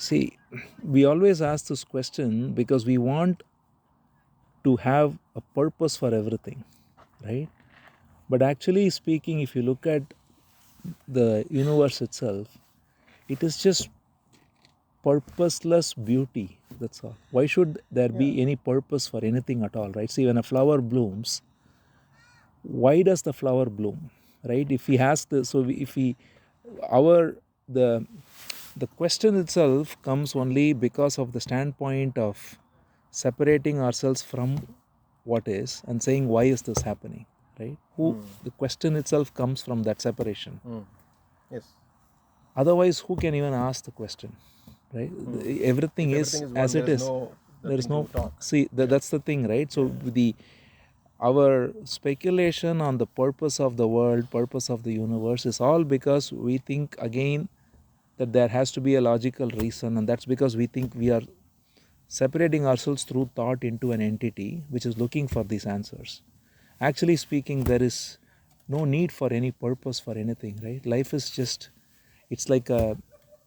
See, we always ask this question because we want to have a purpose for everything, right? But actually speaking, if you look at the universe itself, it is just purposeless beauty. That's all. Why should there be any purpose for anything at all, right? See, when a flower blooms, why does the flower bloom, right? If we ask the, so if we, our, the, the question itself comes only because of the standpoint of separating ourselves from what is and saying why is this happening, right? Who the question itself comes from that separation. Yes. Otherwise, who can even ask the question, right? Everything If is everything is as one, it there's is. There is nothing no, to talk. see that's the thing, right? So the, our speculation on the purpose of the world, purpose of the universe is all because we think again that there has to be a logical reason, and that's because we think we are separating ourselves through thought into an entity which is looking for these answers. Actually speaking, there is no need for any purpose for anything, right? Life is just, it's like a,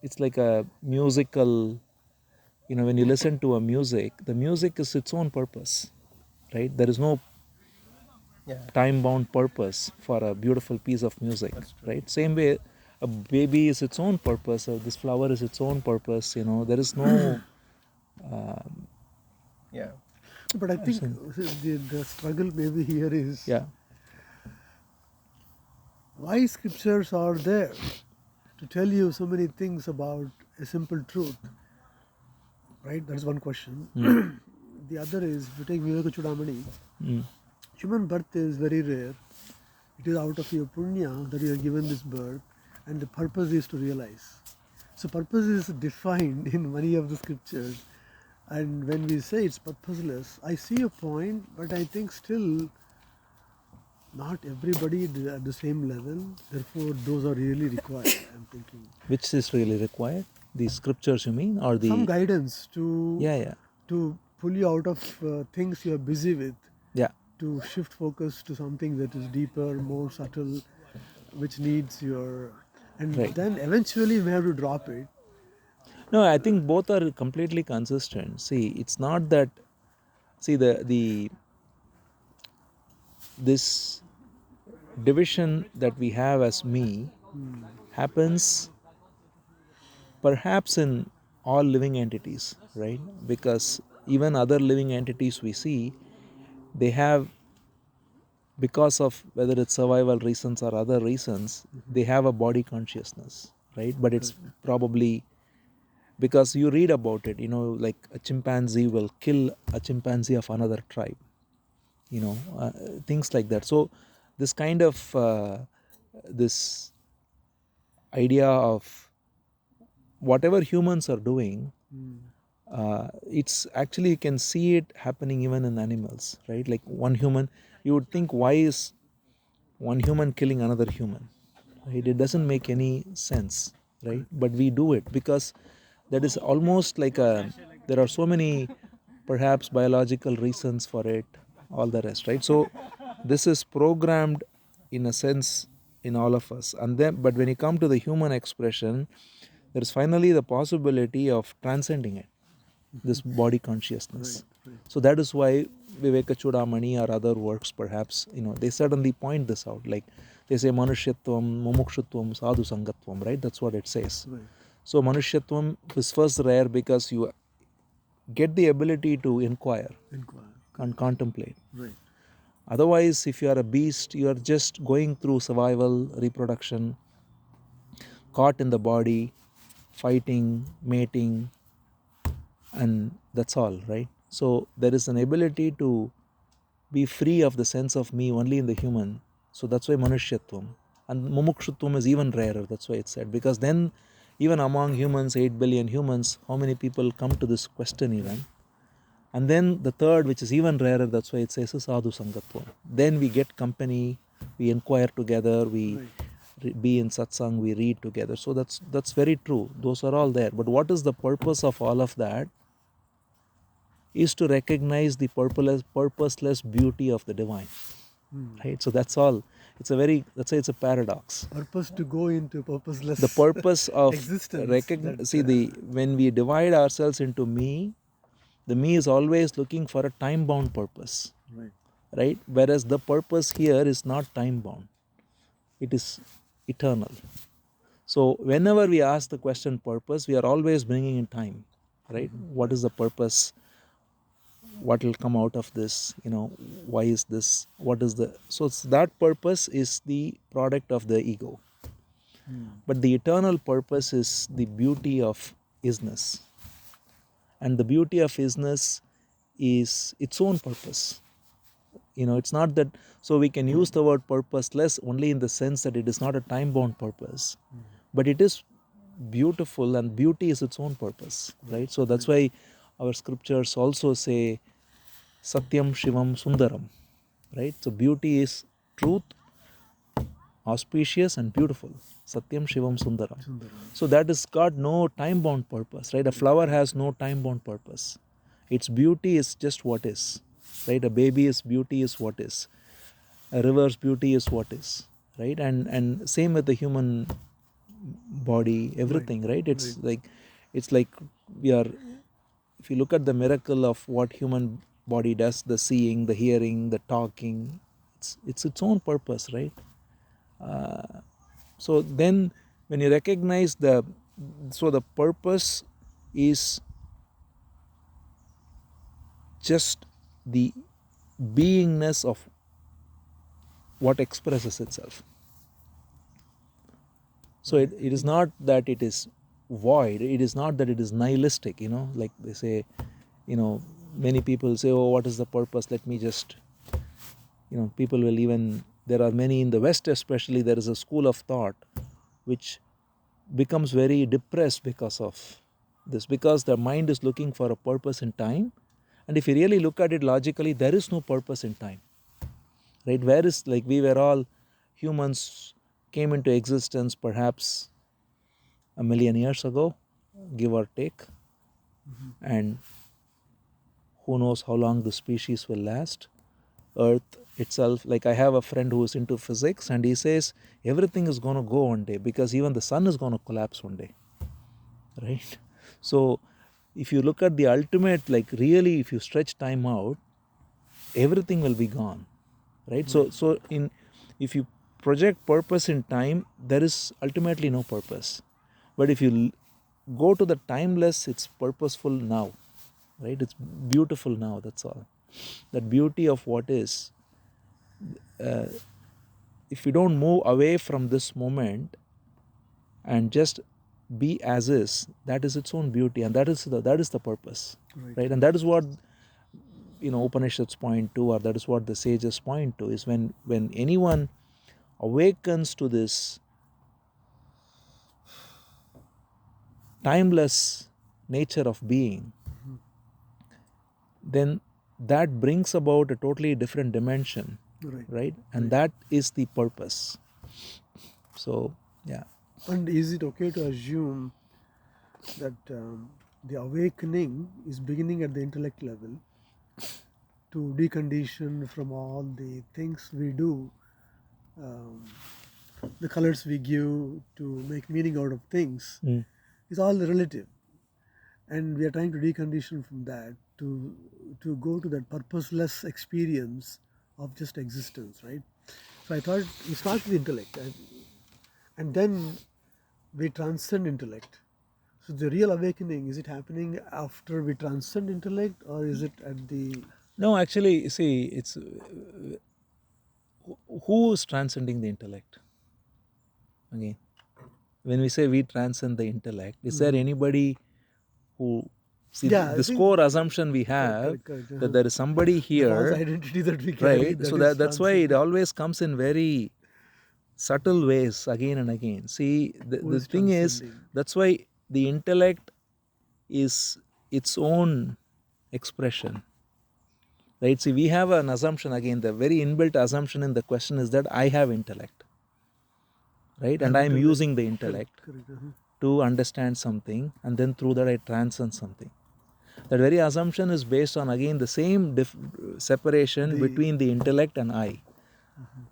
it's like a musical, you know, when you listen to a music, the music is its own purpose, right? There is no time bound purpose for a beautiful piece of music, right? Same way a baby is its own purpose, or this flower is its own purpose, you know, there is no Yeah. But I think the struggle maybe here is yeah, why scriptures are there to tell you so many things about a simple truth, right? That's one question. The other is, if you take Viveka Chudamani, human birth is very rare. It is out of your punya that you are given this birth, and the purpose is to realize. So purpose is defined in many of the scriptures, and when we say it's purposeless, I see your point, but I think still not everybody at the same level. Therefore, those are really required. I'm thinking which is really required, the scriptures you mean, or some the, guidance to yeah, pull you out of things you are busy with, yeah, to shift focus to something that is deeper, more subtle, which needs your, and right. then eventually you may have to drop it. No, I think both are completely consistent. See, it's not that, see the this division that we have as me happens perhaps in all living entities, right? Because even other living entities we see, they have, because of whether it's survival reasons or other reasons, they have a body consciousness, right? But it's probably because you read about it, you know, like a chimpanzee will kill a chimpanzee of another tribe, you know, things like that. So this kind of this idea of whatever humans are doing, it's actually, you can see it happening even in animals, right? Like one human, you would think, why is one human killing another human, right? It doesn't make any sense, right? But we do it because that is almost like a, there are so many perhaps biological reasons for it, all the rest, right? So this is programmed in a sense in all of us. And then, but when you come to the human expression, there is finally the possibility of transcending it, this body consciousness. So that is why Viveka Chudamani or other works, perhaps, you know, they certainly point this out. Like they say Manushyatvam, Mumukshutvam, Sadhu Sangatvam, right? That's what it says. Right. So Manushyatvam is first rare because you get the ability to inquire Inquire. and contemplate. Right. Otherwise, if you are a beast, you are just going through survival, reproduction, caught in the body, fighting, mating, and that's all, right? So there is an ability to be free of the sense of me only in the human. So that's why Manushyatvam. And Mumukshutvam is even rarer, that's why it's said. Because then, even among humans, 8 billion humans, how many people come to this question even? And then the third, which is even rarer, that's why it says Sadhu Sangatvam. Then we get company, we inquire together, we be in satsang, we read together. So that's very true. Those are all there. But what is the purpose of all of that? Is to recognize the purposeless beauty of the divine, right? So that's all. it's a very, let's say it's a paradox. Purpose to go into purposeless The purpose of existence. when we divide ourselves into me, the me is always looking for a time bound purpose, Right. right? Whereas the purpose here is not time bound, it is eternal. So whenever we ask the question purpose, we are always bringing in time, right? What is the purpose? What will come out of this? Why is this? What is the, so that purpose is the product of the ego. But the eternal purpose is the beauty of isness. And the beauty of isness is its own purpose. It's not that, so we can use the word purposeless only in the sense that it is not a time bound purpose, but it is beautiful, and beauty is its own purpose, right? So that's why our scriptures also say Satyam Shivam Sundaram, right? So beauty is truth, auspicious and beautiful. Satyam Shivam Sundaram. So that has got no time bound purpose, right? A flower has no time bound purpose. Its beauty is just what is, right? A baby's beauty is what is. A river's beauty is what is, right? And same with the human body, everything, right? It's like we are, if you look at the miracle of what human body does, the seeing, the hearing, the talking, it's its own purpose, right? So then when you recognize the purpose is just the beingness of what expresses itself. So it is not that it is void, it is not that it is nihilistic, like they say, many people say, oh, what is the purpose? Let me just, people will even, there are many in the West especially, there is a school of thought which becomes very depressed because of this, because the mind is looking for a purpose in time. And if you really look at it logically, there is no purpose in time, right? Where is, like, we were all humans, came into existence perhaps 1,000,000 years ago, give or take, and who knows how long the species will last. Earth itself, like, I have a friend who is into physics, and he says everything is going to go one day, because even the sun is going to collapse one day, right? So if you look at the ultimate, like, really, if you stretch time out, everything will be gone, right? So if you project purpose in time, there is ultimately no purpose. But if you go to the timeless, it's purposeful now, right? It's beautiful now, that's all. That beauty of what is, if you don't move away from this moment and just be as is, that is its own beauty, and that is the purpose, right? And that is what Upanishads point to, or that is what the sages point to, is when anyone awakens to this timeless nature of being, then that brings about a totally different dimension, right? And that is the purpose. So yeah. And is it okay to assume that the awakening is beginning at the intellect level, to decondition from all the things we do, the colors we give to make meaning out of things, is all relative, and we are trying to decondition from that to go to that purposeless experience of just existence, right? So I thought we start with intellect, and then we transcend intellect. So the real awakening, is it happening after we transcend intellect, or is it at the... No, actually, see, it's who is transcending the intellect? Again, when we say we transcend the intellect, is there anybody who, see, this core assumption we have, that there is somebody here, the false identity that we carry, right? So that's why it always comes in very subtle ways again and again. See, the thing is, that's why the intellect is its own expression, right? See, we have an assumption, again, the very inbuilt assumption in the question is that I have intellect, right? And I am using the intellect to understand something, and then through that I transcend something. That very assumption is based on, again, the same separation between the intellect and I.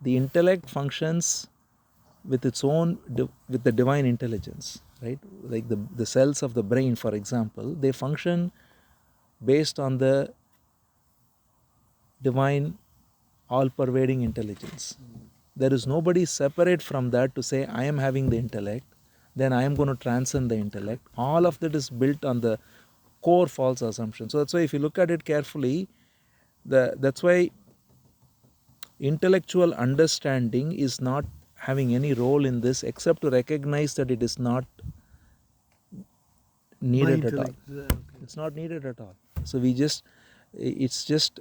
The intellect functions with its own, with the divine intelligence, right? Like the cells of the brain, for example, they function based on the divine, all pervading intelligence. There is nobody separate from that to say, I am having the intellect, then I am going to transcend the intellect. All of that is built on the core false assumption. So that's why if you look at it carefully, that's why intellectual understanding is not having any role in this except to recognize that it is not My needed at all. intellect. Okay. It's not needed at all. So it's just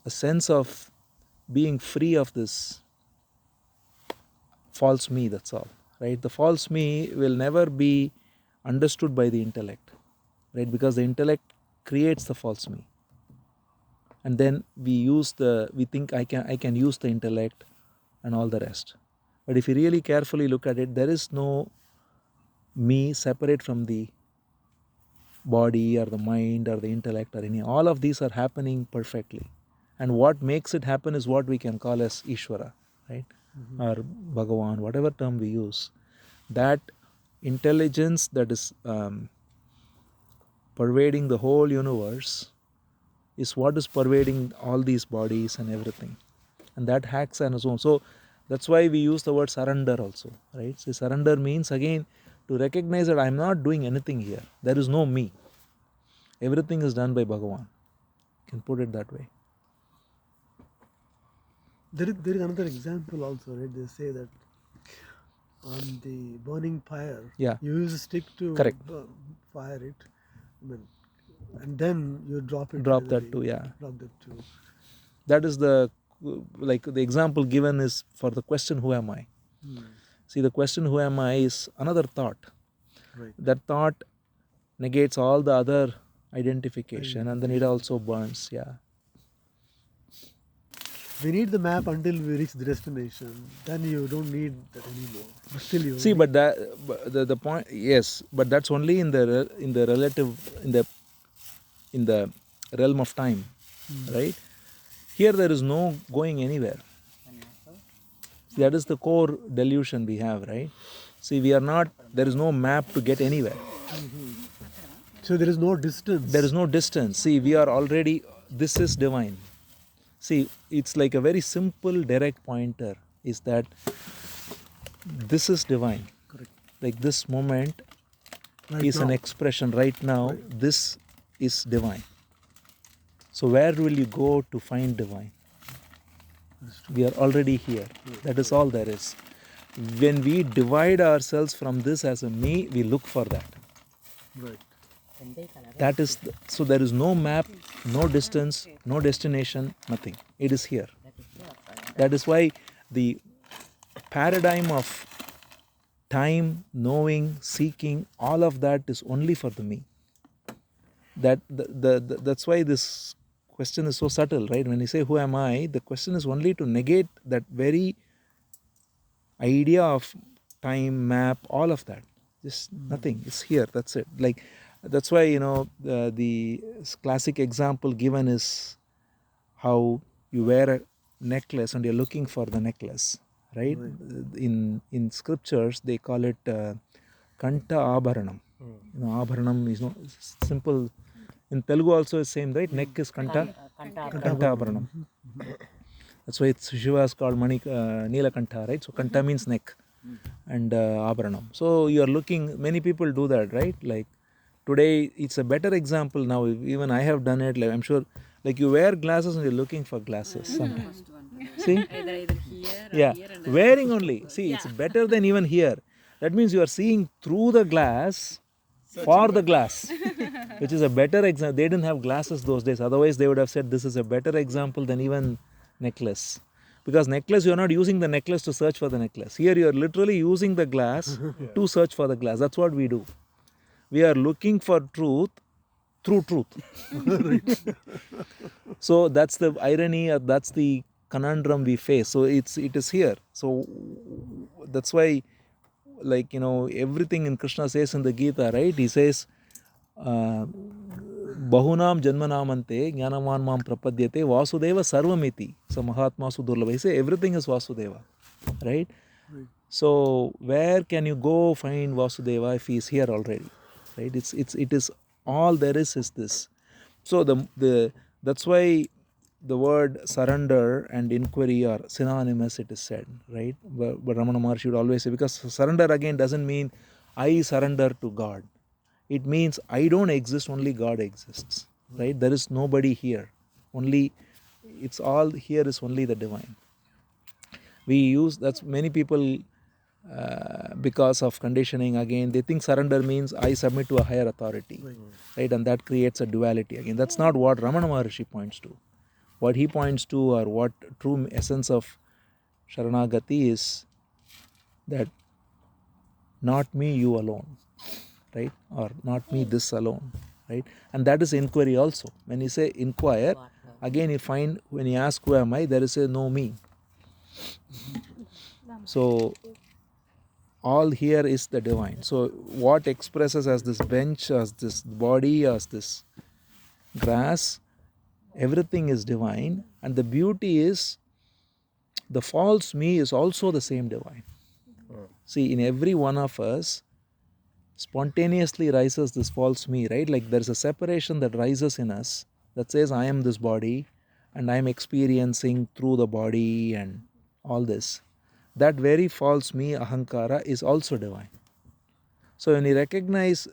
a sense of being free of this false me, that's all, right? The false me will never be understood by the intellect, right? Because the intellect creates the false me. And then we think I can use the intellect and all the rest. But if you really carefully look at it, there is no me separate from the body or the mind or the intellect or any. All of these are happening perfectly. And what makes it happen is what we can call as Ishvara, right? Or Bhagavan, whatever term we use. That intelligence that is pervading the whole universe is what is pervading all these bodies and everything. And that hacks on its own. So that's why we use the word surrender also, right? So surrender means again to recognize that I'm not doing anything here. There is no me. Everything is done by Bhagavan. You can put it that way. There is another example also, right? They say that on the burning fire, Yeah. you use a stick to Correct. fire it, I mean, and then you drop it. Drop into that too, yeah. Drop that too. That is the example given is for the question, who am I? See, the question, who am I, is another thought. Right. That thought negates all the other identification and then it also burns, yeah. We need the map until we reach the destination. Then you don't need that anymore. But still, you See, but the point, yes, but that's only in the realm of time, right? Here there is no going anywhere. That is the core delusion we have, right? See, there is no map to get anywhere. So there is no distance. There is no distance. See, we are already, this is divine. See, it's like a very simple direct pointer is that this is divine. Correct. Like this moment Right is an now. expression right now. This is divine. So where will you go to find divine? We are already here. That is all there is. When we divide ourselves from this as a me, we look for that. Right. That is so there is no map, no distance, no destination, nothing. It is here. That is why the paradigm of time, knowing, seeking, all of that is only for the me. That's why this question is so subtle, right? When you say, who am I? The question is only to negate that very idea of time, map, all of that. Just nothing. It's here. That's it. Like, that's why, the classic example given is how you wear a necklace and you're looking for the necklace, right? In scriptures, they call it Kanta Abharanam. Abharanam is simple. In Telugu also is same, right? Neck is Kanta Abharanam. That's why Shiva is called Neelakantha, right? So Kanta means neck and Abharanam. So you are looking, many people do that, right? Like today, it's a better example now. Even I have done it. Like I'm sure, like you wear glasses and you're looking for glasses sometimes. See? Either here or Yeah, here and wearing only. See, it's better than even here. That means you are seeing through the glass for the glass, which is a better example. They didn't have glasses those days. Otherwise, they would have said this is a better example than even necklace. Because necklace, you are not using the necklace to search for the necklace. Here, you are literally using the glass to search for the glass. That's what we do. We are looking for truth through truth. So that's the irony, or that's the conundrum we face. So it is here. So that's why, like everything in Krishna says in the Gita, right? He says, Bahunam Janmanamante Jnanavan Mam Prapadyate Vasudeva Sarvamiti. So Mahatmasu Durlabha. He say everything is Vasudeva. Right? Right. So where can you go find Vasudeva if he is here already? Right? It is all there is this. So that's why the word surrender and inquiry are synonymous, it is said, right? But Ramana Maharshi would always say, because surrender again doesn't mean I surrender to God. It means I don't exist, only God exists, right? There is nobody here. Only, it's all here is only the divine. We use, that's many people, because of conditioning again, they think surrender means I submit to a higher authority, right? And that creates a duality again. That's not what Ramana Maharshi points to. What he points to, or what true essence of Sharanagati is, that not me, you alone, right? Or not me, this alone, right? And that is inquiry also. When you say inquire, again you find, when you ask who am I, there is a no me. So all here is the divine. So what expresses as this bench, as this body, as this grass, everything is divine. And the beauty is, the false me is also the same divine. See, in every one of us spontaneously rises this false me, right? Like there's a separation that rises in us that says I am this body and I am experiencing through the body and all this. That very false me, ahankara, is also divine. So when you recognize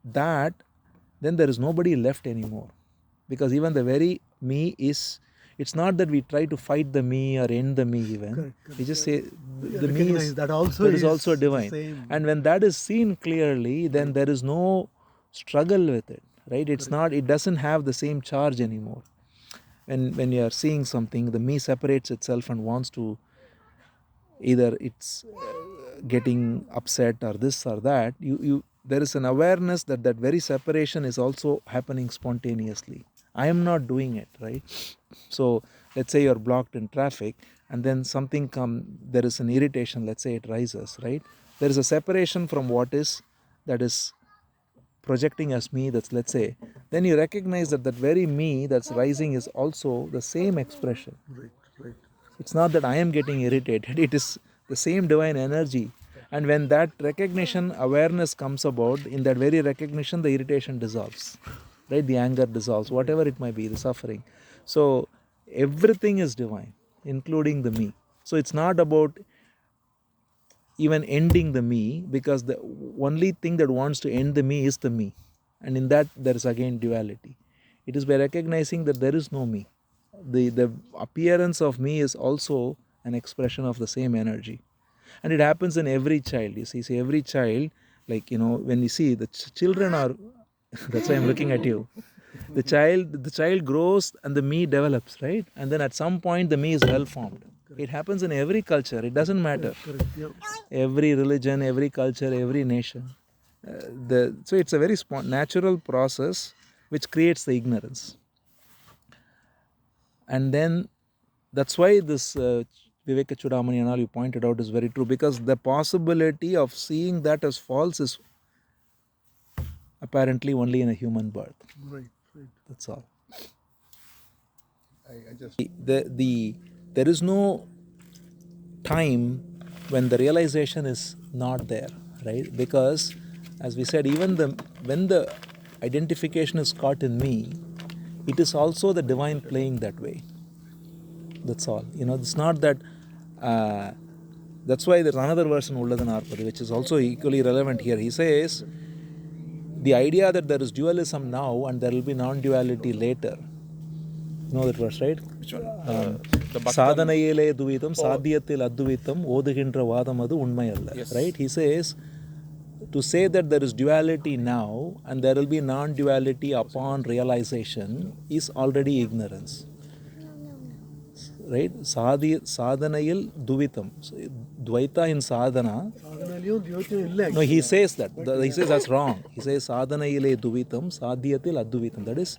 that, then there is nobody left anymore. Because even the very me is, it's not that we try to fight the me or end the me even. Correct. We just say the me Recognize is, that also that is is also the divine. same. And when that is seen clearly, then there is no struggle with it, right? It's not, it doesn't have the same charge anymore. When you are seeing something, the me separates itself and wants to, either it's getting upset or this or that, there is an awareness that that very separation is also happening spontaneously. I am not doing it, right? So let's say you're blocked in traffic and then something there is an irritation, let's say it rises, right? There is a separation from what is, that is projecting as me, that's, let's say, then you recognize that that very me that's rising is also the same expression. Right. It's not that I am getting irritated, it is the same divine energy. And when that recognition, awareness comes about, in that very recognition, the irritation dissolves, right? The anger dissolves, whatever it might be, the suffering. So everything is divine, including the me. So it's not about even ending the me, because the only thing that wants to end the me is the me. And in that, there is again duality. It is by recognizing that there is no me. The appearance of me is also an expression of the same energy. And it happens in every child. You see, every child, like, when you see the children are, that's why I'm looking at you. The child grows and the me develops, right? And then at some point, the me is well formed. It happens in every culture. It doesn't matter. Correct. Yeah. Every religion, every culture, every nation. So it's a very natural process which creates the ignorance. And then that's why this Viveka Chudamani and all you pointed out is very true, because the possibility of seeing that as false is apparently only in a human birth. Right. That's all. I just There is no time when the realization is not there, right? Because as we said, even when the identification is caught in me, it is also the divine playing that way. That's all. It's not that. That's why there's another verse in Ulladhanarpadi which is also equally relevant here. He says, the idea that there is dualism now and there will be non-duality later. You know that verse, right? which one? Sadhanayile duvitam, sadhyatil adduvitam, odugintra vadamadu unmayalla. Yes. Right? He says, to say that there is duality now and there will be non-duality upon realization is already ignorance. Right? Sadhanayil duvitam. Dvaita in sadhana. No, he says that. He says that's wrong. He says sadhanayile duvitam, sadhyatil adduvitam. That is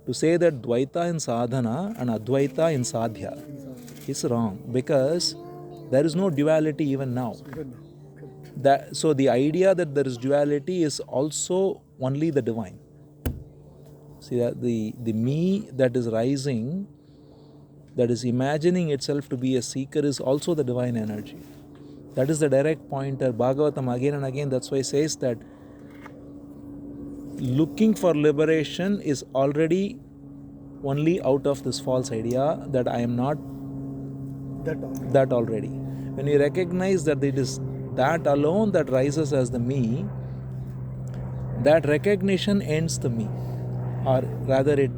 to say that dvaita in sadhana and advaita in sadhya is wrong, because there is no duality even now. So the idea that there is duality is also only the divine. See that the me that is rising, that is imagining itself to be a seeker, is also the divine energy. That is the direct pointer. Bhagavatam again and again, that's why it says that looking for liberation is already only out of this false idea that I am not that already. When you recognize that it is that alone that rises as the me, that recognition ends the me, or rather it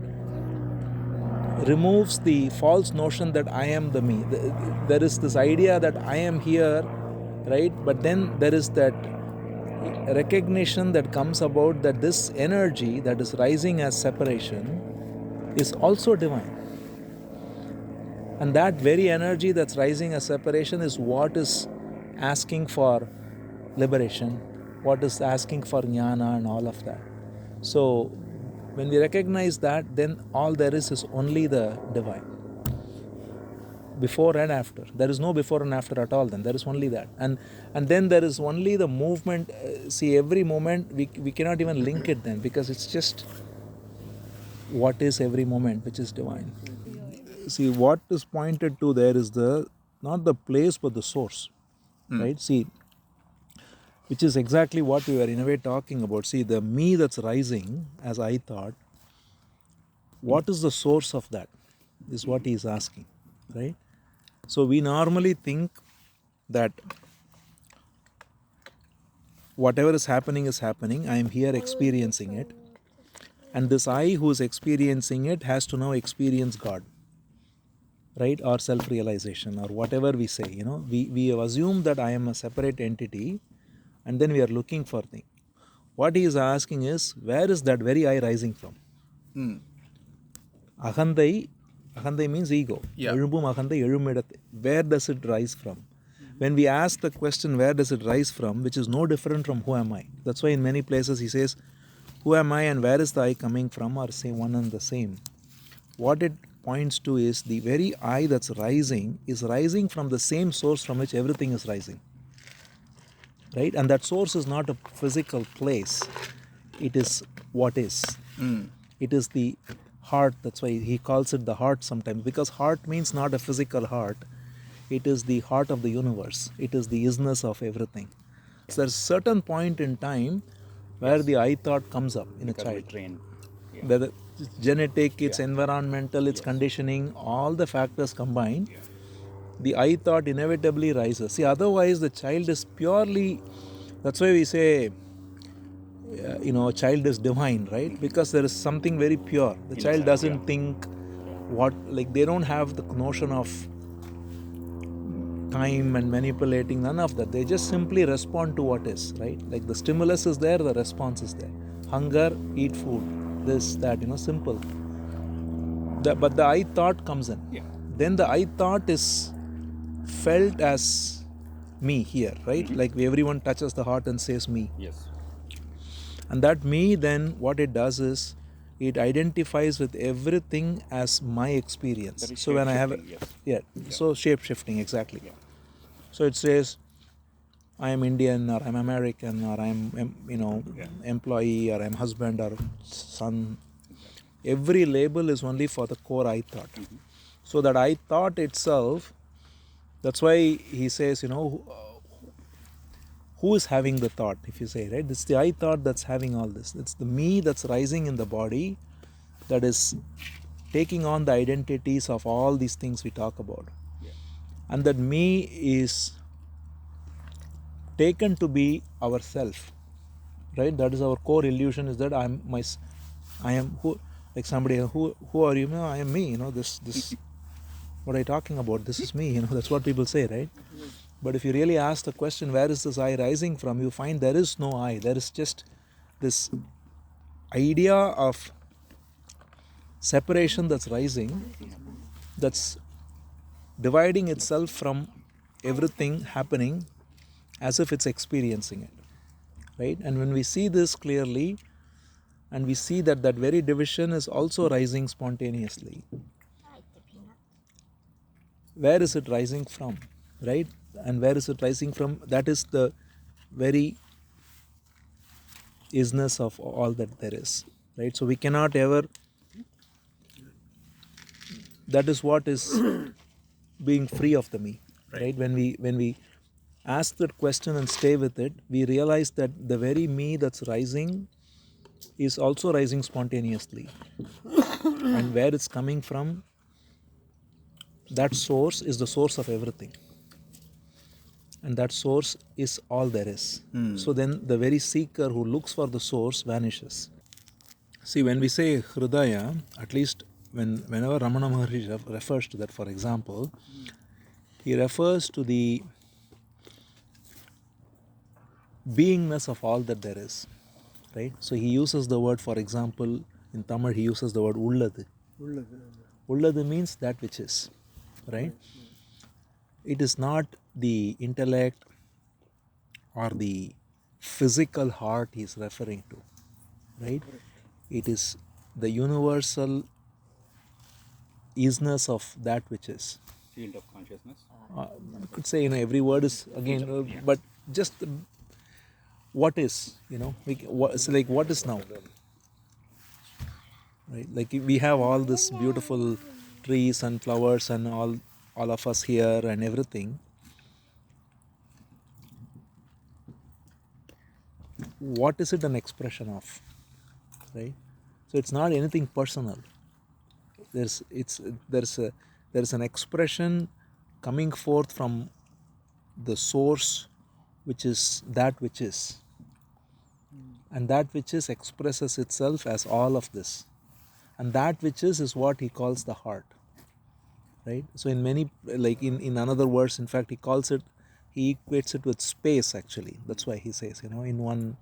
removes the false notion that I am the me. There is this idea that I am here, right? But then there is that recognition that comes about that this energy that is rising as separation is also divine. And that very energy that's rising as separation is what is asking for liberation, what is asking for jnana and all of that. So when we recognize that, then all there is only the divine. Before and after. There is no before and after at all then. There is only that. And then there is only the movement. See, every moment, we cannot even link it then, because it's just what is every moment, which is divine. See, what is pointed to there is not the place but the source. Right? See, which is exactly what we were in a way talking about. See, the me that's rising, as I thought, what is the source of that? Is what he is asking. Right? So we normally think that whatever is happening, I am here experiencing it, and this I who is experiencing it has to now experience God, right? Or self-realization, or whatever we say. We have assumed that I am a separate entity, and then we are looking for things. What he is asking is, where is that very I rising from? Ahandai means ego. Where does it rise from? When we ask the question, where does it rise from, which is no different from who am I? That's why in many places he says, who am I and where is the I coming from, are say one and the same. What it points to is the very I that's rising is rising from the same source from which everything is rising. Right? And that source is not a physical place. It is what is. It is the heart. That's why he calls it the heart sometimes, because heart means not a physical heart. It is the heart of the universe. It is the isness of everything. So there's a certain point in time where the I thought comes up in a child. Whether it's genetic, it's environmental, it's conditioning, all the factors combined, the I thought inevitably rises. See, otherwise the child is purely, that's why we say, a child is divine, right? Because there is something very pure. The child doesn't think they don't have the notion of time and manipulating, none of that. They just simply respond to what is, right? Like the stimulus is there, the response is there. Hunger, eat food, this, that, simple. But the I thought comes in. Then the I thought is felt as me here, right? Like everyone touches the heart and says me. Yes. And that me, then what it does is it identifies with everything as my experience. So when I have so shape shifting, exactly. So it says I am Indian, or I'm American, or I'm employee, or I'm husband or son. Every label is only for the core I thought. So that I thought itself, that's why he says, who is having the thought, if you say, right? It's the I thought that's having all this. It's the me that's rising in the body that is taking on the identities of all these things we talk about. And that me is taken to be ourself, right? That is our core illusion, is that I am who, like somebody, who are you? No, I am me, this what are you talking about? This is me, that's what people say, right? But if you really ask the question, where is this I rising from, you find there is no I. There is just this idea of separation that's rising, that's dividing itself from everything happening as if it's experiencing it, right? And when we see this clearly, and we see that that very division is also rising spontaneously, where is it rising from, right? And where is it rising from? That is the very isness of all that there is. right? So we cannot ever, that is what is being free of the me, right? When we ask that question and stay with it, we realize that the very me that's rising is also rising spontaneously. And where it's coming from, that source is the source of everything. And that source is all there is. So then the very seeker who looks for the source vanishes. See, when we say Hridaya, at least whenever Ramana Maharshi refers to that, for example, he refers to the beingness of all that there is, right? So he uses the word, for example, in Tamil he uses the word Ulladu. Ulladu means that which is, right? It is not the intellect or the physical heart he is referring to, right? It is the universal isness of that which is. Field of consciousness. I could say, every word is again, but just what is, it's like what is now, right? Like we have all this beautiful trees and flowers and all of us here and everything. What is it an expression of, right? So it's not anything personal. There's an expression coming forth from the source, which is that which is, and that which is expresses itself as all of this, and that which is what he calls the heart, right? So in many, like in another verse, in fact, he equates it with space. Actually, that's why he says, in one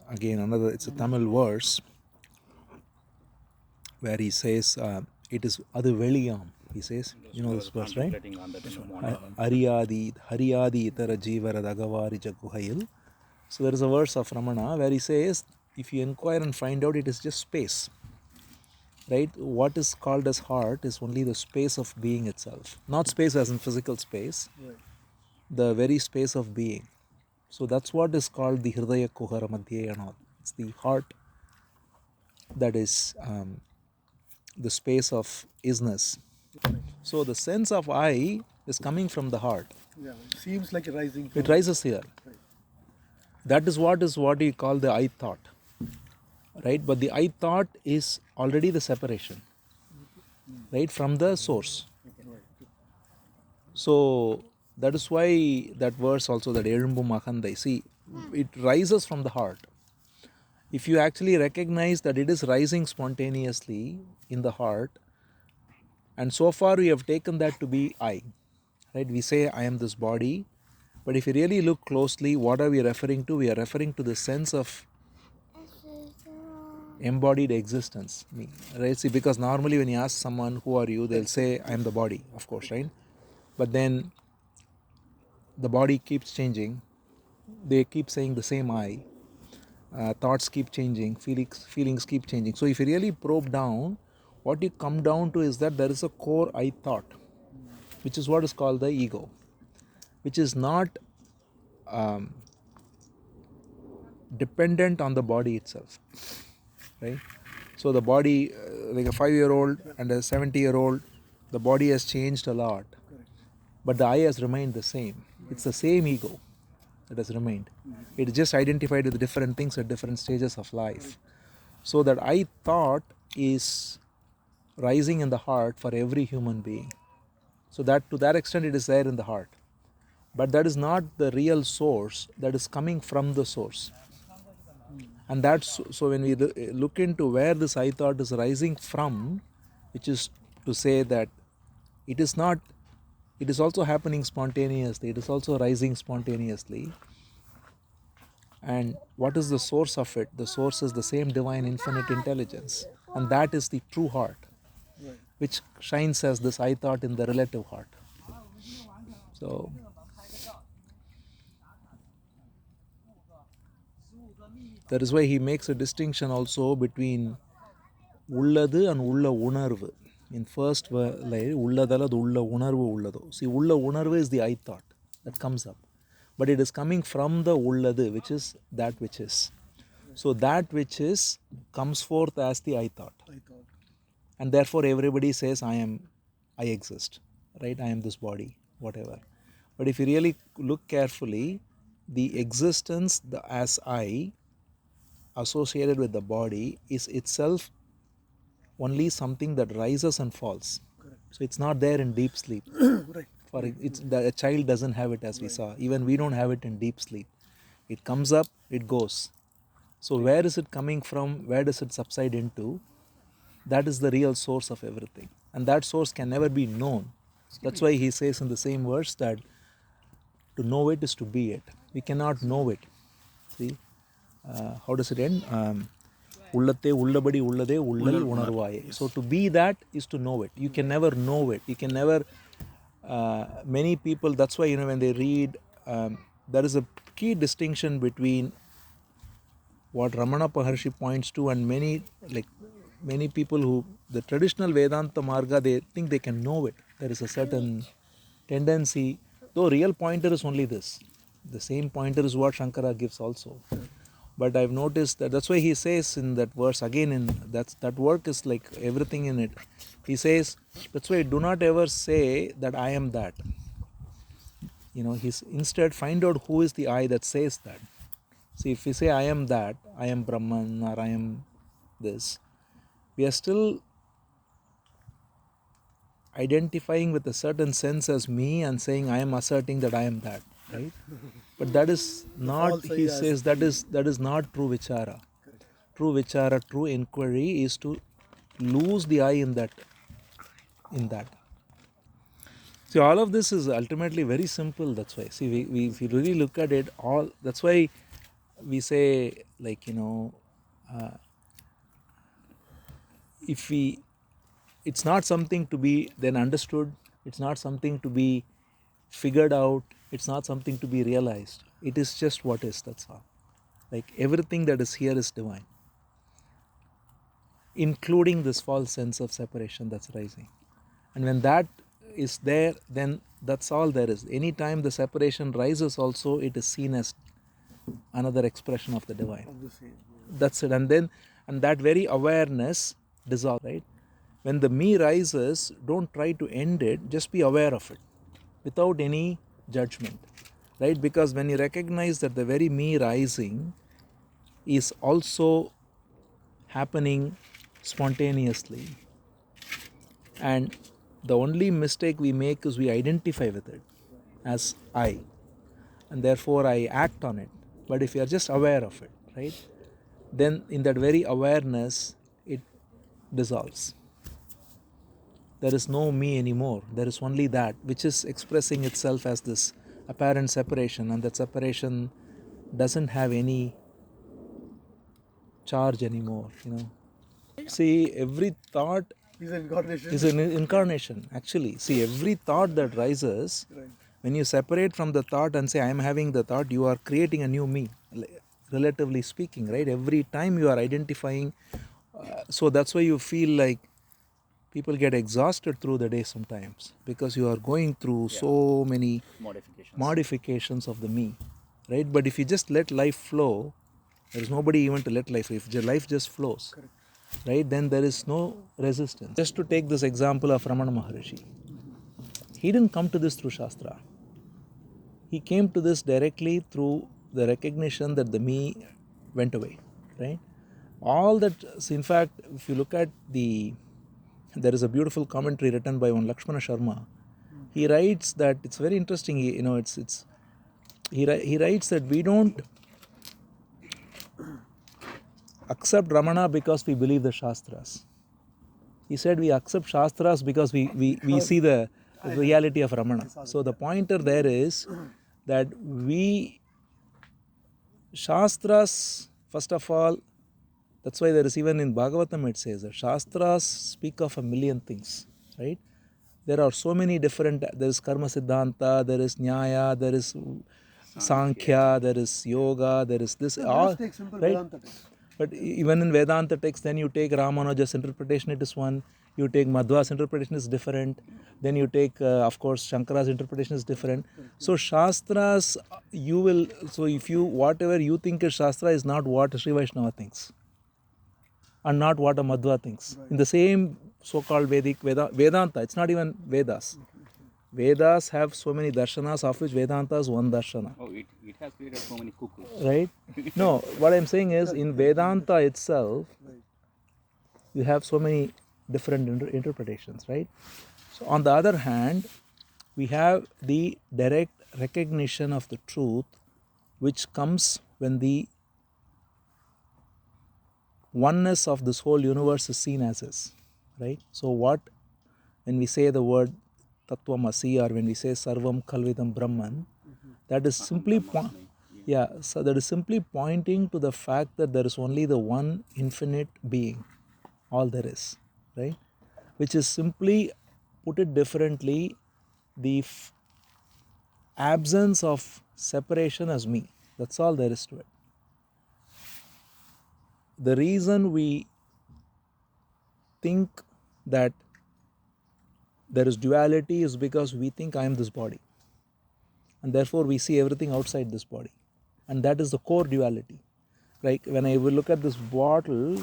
again another, it's a Tamil verse where he says, it is adu veliyam. He says, this verse, right? Contemplating on that in the morning. Hariyadi itara jeevara dagavari jaguhayil. So there is a verse of Ramana where he says, if you inquire and find out, it is just space, right? What is called as heart is only the space of being itself, not space as in physical space, the very space of being. So that's what is called the Hridaya Kuhara Madhye and all. It's the heart that is the space of isness. So the sense of I is coming from the heart. Yeah, it seems like a rising. It rises here. That is what you call the I thought, right? But the I thought is already the separation, right, from the source. So that is why that verse also, that Erumbu Mahandai, see, it rises from the heart. If you actually recognize that it is rising spontaneously in the heart, and so far we have taken that to be I, right? We say I am this body, but if you really look closely, what are we referring to? We are referring to the sense of embodied existence, me, right? See, because normally when you ask someone, who are you, they'll say, I am the body, of course, right? But then the body keeps changing, they keep saying the same I, thoughts keep changing, feelings keep changing. So if you really probe down, what you come down to is that there is a core I thought, which is what is called the ego, which is not dependent on the body itself, right? So the body, like a 5-year-old and a 70-year-old, the body has changed a lot, but the I has remained the same. It's the same ego that has remained. It is just identified with different things at different stages of life. So that I thought is rising in the heart for every human being. So that to that extent it is there in the heart. But that is not the real source that is coming from the source. And that's, so when we look into where this I thought is rising from, which is to say that it is not, it is also happening spontaneously, it is also rising spontaneously. And what is the source of it? The source is the same divine infinite intelligence. And that is the true heart, which shines as this I thought in the relative heart. So that is why he makes a distinction also between Ulladu and Ulla Unarvu. In first line, Ulladala Ulla Unarvu Ulladu. See, Ulla Unarvu is the I thought that comes up. But it is coming from the Ulladu, which is that which is. So that which is comes forth as the I thought. I thought. And therefore everybody says I exist, right? I am this body, whatever. But if you really look carefully, the existence as I associated with the body is itself only something that rises and falls. Correct. So it's not there in deep sleep. Right. For it's a child doesn't have it, as we saw. Even we don't have it in deep sleep. It comes up, it goes. So where is it coming from? Where does it subside into? That is the real source of everything. And that source can never be known. That's why he says in the same verse that to know it is to be it. We cannot know it. See? How does it end? உள்ளத்தே உள்ளபடி உள்ளதே உள்ளல் உணர்வாயே. So to be that is to know it. You can never know it. You can never, many people, that's why, when they read, there is a key distinction between what Ramana Maharshi points to and many people who, the traditional Vedanta Marga, they think they can know it. There is a certain tendency, though real pointer is only this. The same pointer is what Shankara gives also. But I've noticed that's why he says in that verse again, that work is like everything in it. He says, that's why do not ever say that I am that. He's instead find out who is the I that says that. See, if we say I am that, I am Brahman or I am this, we are still identifying with a certain sense as me and saying I am asserting that I am that, right? But that is not, he says, that is not true vichara. True vichara, true inquiry is to lose the I in that. See, all of this is ultimately very simple. That's why, see, we if you really look at it, that's why we say, it's not something to be then understood, it's not something to be figured out, it's not something to be realized. It is just what is, that's all. Like everything that is here is divine, including this false sense of separation that's rising. And when that is there, then that's all there is. Anytime the separation rises also, it is seen as another expression of the divine. Of the same. That's it. And that very awareness dissolves, right? When the me rises, don't try to end it, just be aware of it without any judgment, right? Because when you recognize that the very me rising is also happening spontaneously, and the only mistake we make is we identify with it as I, and therefore I act on it. But if you are just aware of it, right, then in that very awareness it dissolves. There is no me anymore. There is only that which is expressing itself as this apparent separation, and that separation doesn't have any charge anymore. See, every thought Is an incarnation. is an incarnation, actually. See, every thought that rises, Right. when you separate from the thought and say I am having the thought, you are creating a new me, relatively speaking, right? Every time you are identifying, so that's why you feel like people get exhausted through the day sometimes, because you are going through so many modifications of the me, right? But if you just let life flow, there is nobody even to let life. If life just flows, Correct. right, then there is no resistance. Just to take this example of Ramana Maharshi, he didn't come to this through Shastra. He came to this directly through the recognition that the me went away, right? All that, in fact, if you look at there is a beautiful commentary written by one Lakshmana Sharma. He writes that it's very interesting. He writes that we don't accept Ramana because we believe the Shastras. He said we accept Shastras because we see the reality of Ramana. So the pointer there is that Shastras, first of all, that's why there is, even in Bhagavatam it says that Shastras speak of a million things, right? There are so many different, there is Karma Siddhanta, there is Nyaya, there is Sankhya, there is Yoga, there is this, all, Take simple right? Vedanta text. But even in Vedanta text, then you take Ramanuja's interpretation, it is one. you take Madhva's interpretation is different, then you take, of course, Shankara's interpretation is different. So Shastras, you will, so if you, whatever you think is Shastra is not what Sri Vaishnava thinks and not what a Madhva thinks. In the same so-called Vedanta, it's not even Vedas. Vedas have so many darshanas, of which Vedanta is one darshana. Oh, it has created so many cuckoos. Right? No, what I'm saying is in Vedanta itself, you have so many different interpretations, right? So on the other hand, we have the direct recognition of the truth, which comes when the oneness of this whole universe is seen as is, right? So what, when we say the word Tattvamasi or when we say Sarvam Khalvidam Brahman, that is simply so that is simply pointing to the fact that there is only the one infinite being, all there is, right? Which is simply, put it differently, the absence of separation as me. That's all there is to it. The reason we think that there is duality is because we think I am this body, and therefore we see everything outside this body, and that is the core duality. Like when I will look at this bottle,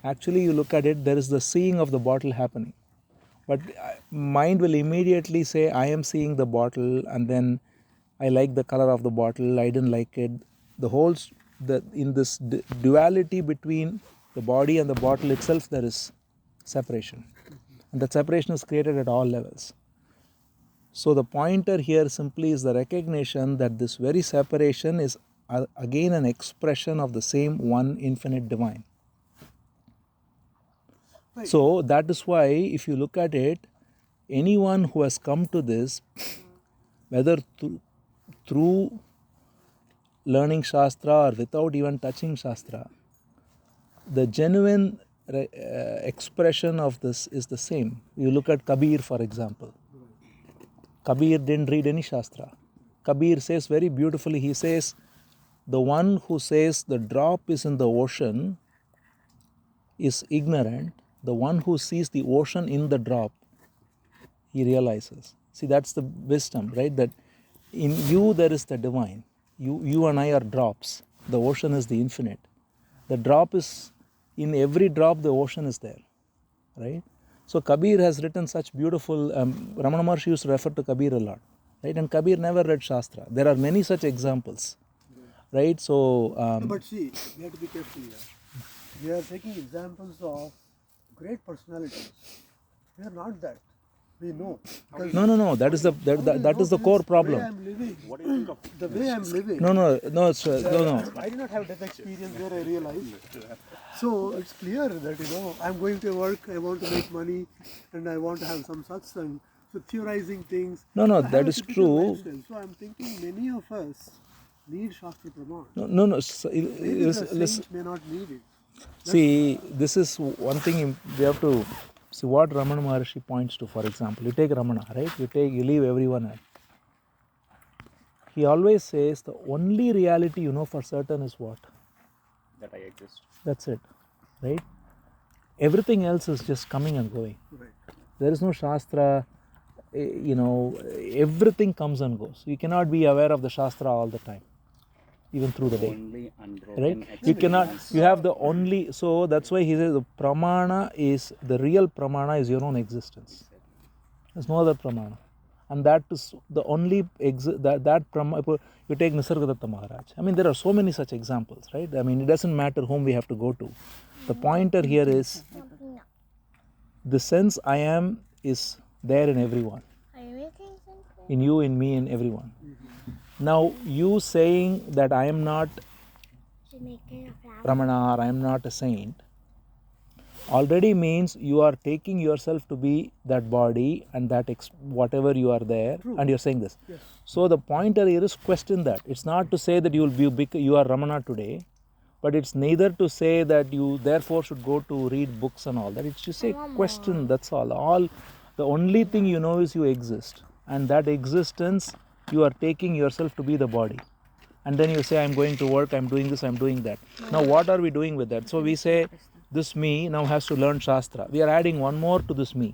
actually you look at it, there is the seeing of the bottle happening, but mind will immediately say I am seeing the bottle, and then I like the color of the bottle, I didn't like it. The whole in this duality between the body and the bottle itself, there is separation, and that separation is created at all levels. So the pointer here simply is the recognition that this very separation is again an expression of the same one infinite divine. Right. So that is why if you look at it, anyone who has come to this, whether through learning Shastra or without even touching Shastra, the genuine expression of this is the same. You look at Kabir, for example. Kabir didn't read any Shastra. Kabir says very beautifully, he says, the one who says the drop is in the ocean is ignorant. The one who sees the ocean in the drop, he realizes. See, that's the wisdom, right? That in you there is the divine. You and I are drops. The ocean is the infinite. The drop is, in every drop the ocean is there, right? So Kabir has written such beautiful, Ramana Maharshi used to refer to Kabir a lot, right? And Kabir never read Shastra. There are many such examples, right? So... but see, we have to be careful here. We are taking examples of great personalities. We are not that. We know. No. That is the core problem. What do you think of the way I'm living? No. I did not have that experience where I realized. So it's clear that I'm going to work. I want to make money, and I want to have some satsang. So theorizing things. No, that is true. Lifestyle. So I'm thinking many of us need Shastra Praman. No. The saint may not need it. See, this is one thing we have to see what Ramana Maharshi points to. For example, you take Ramana, right? You leave everyone else. He always says the only reality you know for certain is what? that I exist? That's it, right? Everything else is just coming and going. Right. There is no Shastra, everything comes and goes. You cannot be aware of the Shastra all the time, even through the day. Only unbroken Right? You cannot, you have the only, so that's why he says the pramana is, the real pramana is your own existence. There's no other pramana. And that is the only, that pramana, you take Nisargadatta Maharaj. I mean, there are so many such examples, right? I mean, it doesn't matter whom we have to go to. The pointer here is, the sense I am is there in everyone. Are you making something? In you, in me, in everyone. Now, you saying that I am not She's making a flower. Ramana or I am not a saint already means you are taking yourself to be that body and that whatever you are there. True. And you're saying this. Yes. So the pointer here is question that. It's not to say that you will be you are Ramana today, but it's neither to say that you therefore should go to read books and all that. It's to say question, that's all. The only thing you know is you exist, and that existence you are taking yourself to be the body. And then you say, I'm going to work, I'm doing this, I'm doing that. Now what are we doing with that? So we say this me now has to learn Shastra. We are adding one more to this me.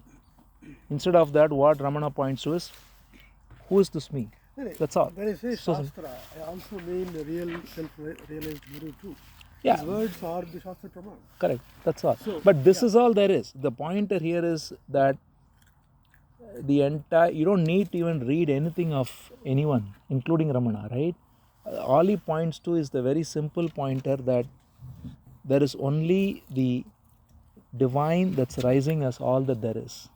Instead of that, what Ramana points to is, who is this me? That's all. When I say So- Shastra, I also mean the real self-realized Guru too. Yeah. His words are the Shastra Praman. Correct. That's all. So, But this is all there is. The pointer here is that the entire, you don't need to even read anything of anyone, including Ramana, right? All he points to is the very simple pointer that there is only the divine that's rising as all that there is,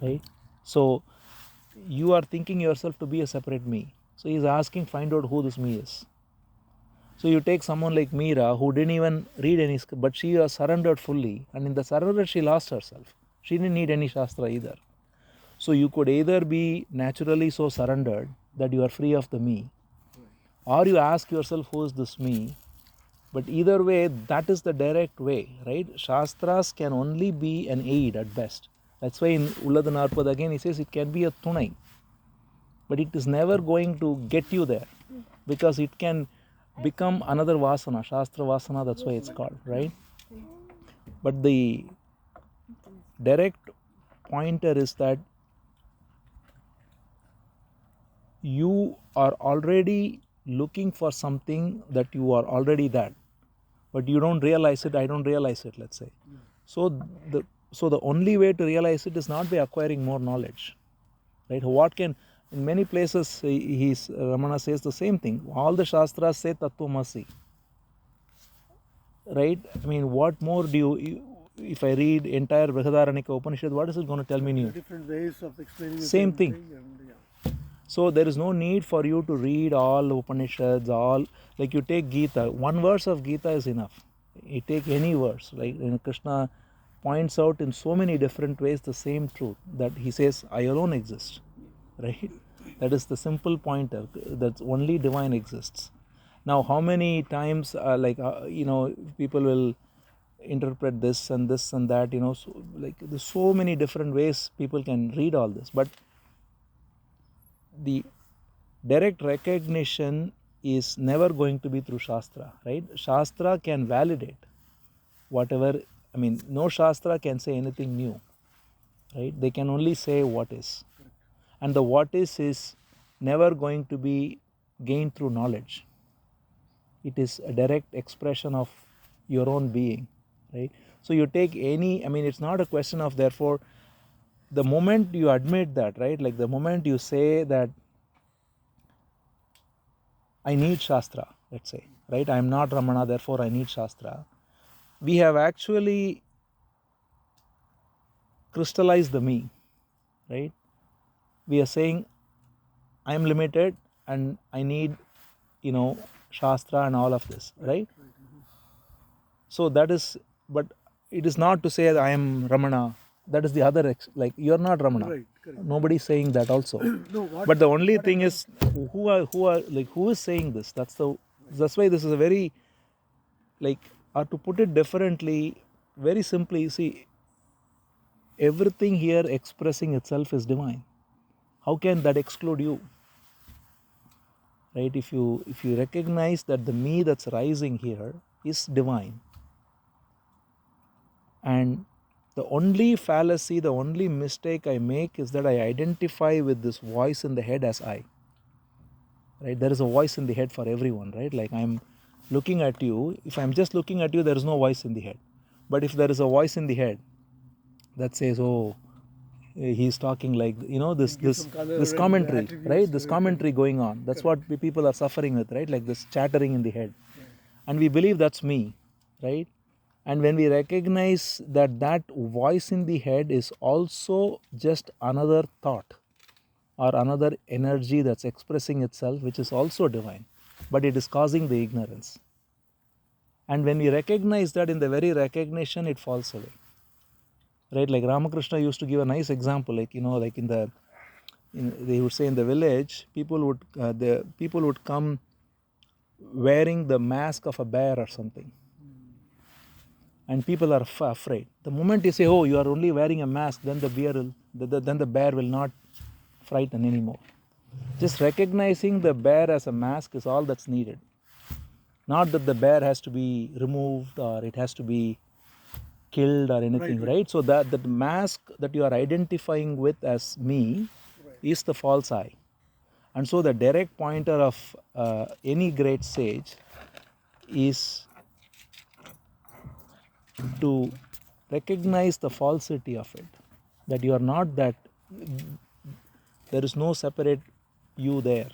right? So you are thinking yourself to be a separate me. So he's asking, find out who this me is. So you take someone like Meera, who didn't even read any, but she was surrendered fully, and in the surrender she lost herself. She didn't need any Shastra either. So you could either be naturally so surrendered that you are free of the me, or you ask yourself, who is this me? But either way, that is the direct way, right? Shastras can only be an aid at best. That's why in Ulladu Narpad again he says it can be a tunai, but it is never going to get you there, because it can become another vasana, Shastra vasana, that's why it's called, right? But the direct pointer is that you are already looking for something that you are already that, but you don't realize it, I don't realize it, let's say. So the only way to realize it is not by acquiring more knowledge, right? What can, in many places Ramana says the same thing. All the Shastras say Tattvamasi, right? I mean, what more do you, if I read entire Brihadaranyaka Upanishad, what is it going to tell me new? Different ways of explaining the Same thing. and, yeah. So there is no need for you to read all Upanishads, all, like you take Gita, one verse of Gita is enough. You take any verse, like Krishna points out in so many different ways the same truth, that he says, I alone exist, right? That is the simple pointer, that only divine exists. Now how many times people will interpret this and that, so, like there's so many different ways people can read all this, but the direct recognition is never going to be through Shastra, right? Shastra can validate whatever, I mean, no Shastra can say anything new, right? They can only say what is. And the what is never going to be gained through knowledge. It is a direct expression of your own being, right? So you take any, I mean, it's not a question of, therefore, the moment you admit that, right, like the moment you say that I need Shastra, let's say, right, I am not Ramana, therefore I need Shastra, we have actually crystallized the me, right? We are saying I am limited and I need, Shastra and all of this, right? So that is, but it is not to say that I am Ramana. That is the other, like you are not Ramana. Right, correct. Nobody is saying that also. No, But the only thing is, who is saying this? That's why this is a very, like, or to put it differently, very simply, see, everything here expressing itself is divine. How can that exclude you? Right? If you recognize that the me that's rising here is divine, and the only fallacy, the only mistake I make is that I identify with this voice in the head as I. Right? There is a voice in the head for everyone, right? Like I'm looking at you. If I'm just looking at you, there is no voice in the head. But if there is a voice in the head that says, oh, he's talking like, this commentary, right? This commentary going on. That's what people are suffering with, right? Like this chattering in the head. And we believe that's me, right? And when we recognize that that voice in the head is also just another thought or another energy that's expressing itself, which is also divine, but it is causing the ignorance. And when we recognize that, in the very recognition, it falls away. Right? Like Ramakrishna used to give a nice example, like, like they would say in the village, people would come wearing the mask of a bear or something. And people are afraid. The moment you say, oh, you are only wearing a mask, then the bear will not frighten anymore. Just recognizing the bear as a mask is all that's needed. Not that the bear has to be removed or it has to be killed or anything, right? So that the mask that you are identifying with as me is the false I. And so the direct pointer of any great sage is to recognize the falsity of it, that you are not that, there is no separate you there.